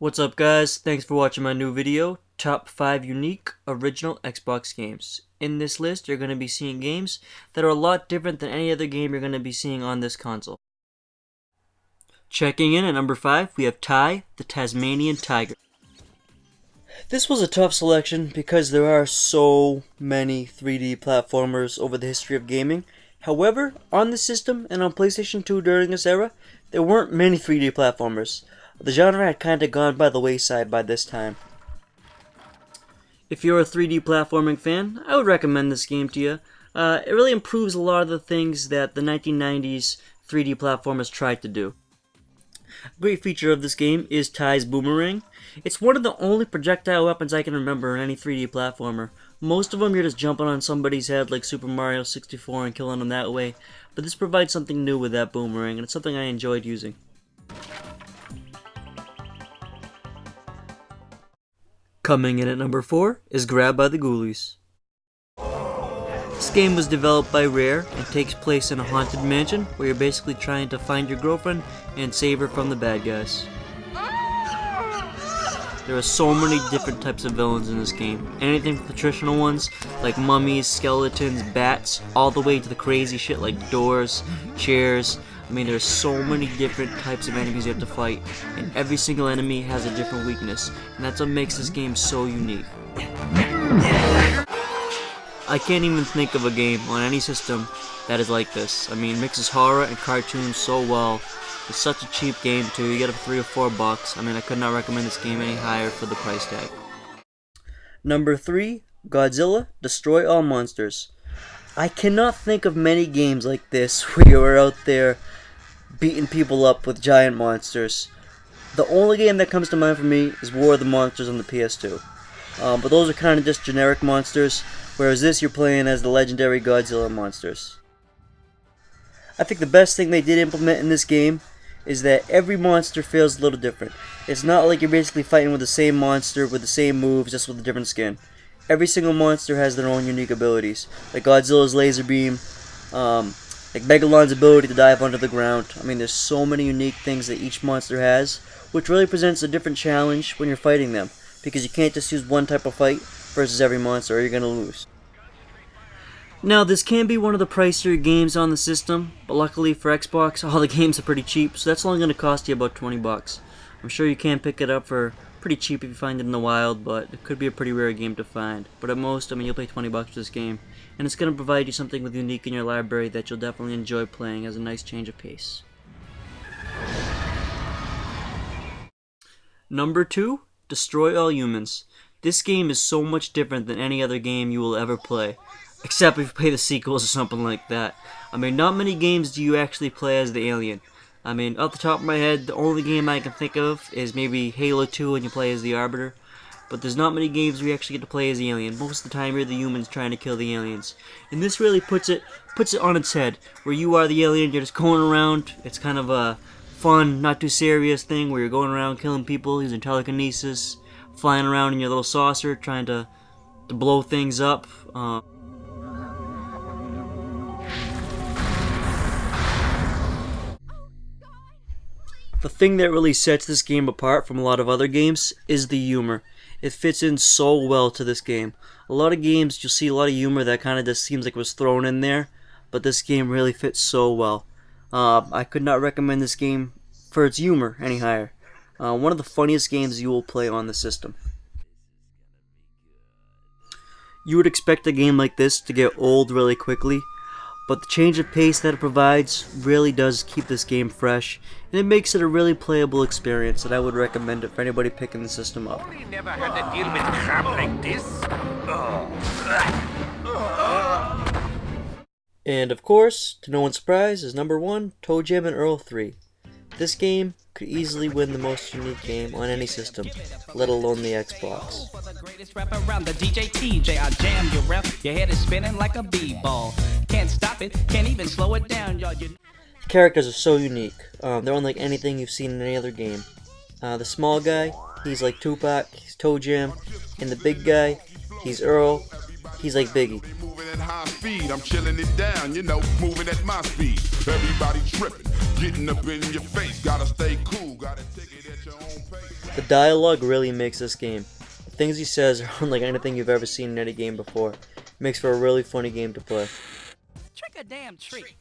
What's up guys, thanks for watching my new video, Top 5 Unique Original Xbox Games. In this list you're going to be seeing games that are a lot different than any other game you're going to be seeing on this console. Checking in at number 5, we have Ty, the Tasmanian Tiger. This was a tough selection because there are so many 3D platformers over the history of gaming. However, on the system and on PlayStation 2 during this era, there weren't many 3D platformers. The genre had kind of gone by the wayside by this time. If you're a 3D platforming fan, I would recommend this game to you. It really improves a lot of the things that the 1990s 3D platformers tried to do. A great feature of this game is Ty's boomerang. It's one of the only projectile weapons I can remember in any 3D platformer. Most of them you're just jumping on somebody's head like Super Mario 64 and killing them that way, but this provides something new with that boomerang, and it's something I enjoyed using. Coming in at number 4 is Grabby by the Ghoulies. This game was developed by Rare and takes place in a haunted mansion where you're basically trying to find your girlfriend and save her from the bad guys. There are so many different types of villains in this game. Anything from the traditional ones like mummies, skeletons, bats, all the way to the crazy shit like doors, chairs. I mean, there's so many different types of enemies you have to fight, and every single enemy has a different weakness, and that's what makes this game so unique. I can't even think of a game on any system that is like this. I mean, it mixes horror and cartoons so well. It's such a cheap game too. You get it for $3 or $4. I mean, I could not recommend this game any higher for the price tag. Number 3, Godzilla Destroy All Monsters. I cannot think of many games like this where you're out there beating people up with giant monsters. The only game that comes to mind for me is War of the Monsters on the PS2. But those are kind of just generic monsters, whereas this you're playing as the legendary Godzilla monsters. I think the best thing they did implement in this game is that every monster feels a little different. It's not like you're basically fighting with the same monster with the same moves, just with a different skin. Every single monster has their own unique abilities, like Godzilla's laser beam, like Megalon's ability to dive under the ground. I mean, there's so many unique things that each monster has, which really presents a different challenge when you're fighting them, because you can't just use one type of fight versus every monster or you're going to lose. Now, this can be one of the pricier games on the system, but luckily for Xbox, all the games are pretty cheap, so that's only going to cost you about $20. I'm sure you can pick it up for pretty cheap if you find it in the wild, but it could be a pretty rare game to find. But at most, I mean, you'll pay $20 for this game, and it's going to provide you something with unique in your library that you'll definitely enjoy playing as a nice change of pace. Number 2, Destroy All Humans. This game is so much different than any other game you will ever play, except if you play the sequels or something like that. I mean, not many games do you actually play as the alien. I mean, off the top of my head, the only game I can think of is maybe Halo 2 and you play as the Arbiter. But there's not many games where you actually get to play as the alien. Most of the time you're the humans trying to kill the aliens. And this really puts it on its head, where you are the alien, you're just going around. It's kind of a fun, not too serious thing where you're going around killing people using telekinesis, flying around in your little saucer trying to blow things up. The thing that really sets this game apart from a lot of other games is the humor. It fits in so well to this game. A lot of games you'll see a lot of humor that kind of just seems like it was thrown in there, but this game really fits so well. I could not recommend this game for its humor any higher. One of the funniest games you will play on the system. You would expect a game like this to get old really quickly, but the change of pace that it provides really does keep this game fresh, and it makes it a really playable experience, and I would recommend it for anybody picking the system up. You never had to deal with crap like this? And of course, to no one's surprise, is number 1, Jam and Earl 3. This game could easily win the most unique game on any system, let alone the Xbox. The DJ TJ, I jam your rep. Your head is spinning like a b-ball. Can't stop it, can't even slow it down, y'all. The characters are so unique. They're unlike anything you've seen in any other game. The small guy, he's like Tupac, he's Toe Jam, and the big guy, he's Earl, he's like Biggie. Moving at high speed, I'm chilling it down, moving at my speed. Everybody tripping, getting up in your face. Gotta stay cool, gotta take it at your own pace. The dialogue really makes this game. The things he says are unlike anything you've ever seen in any game before. It makes for a really funny game to play. Trick a damn treat.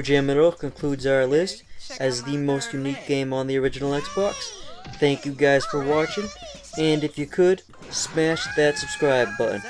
Jam and Earl concludes our list as the most unique game on the original Xbox. Thank you guys for watching, and if you could, smash that subscribe button.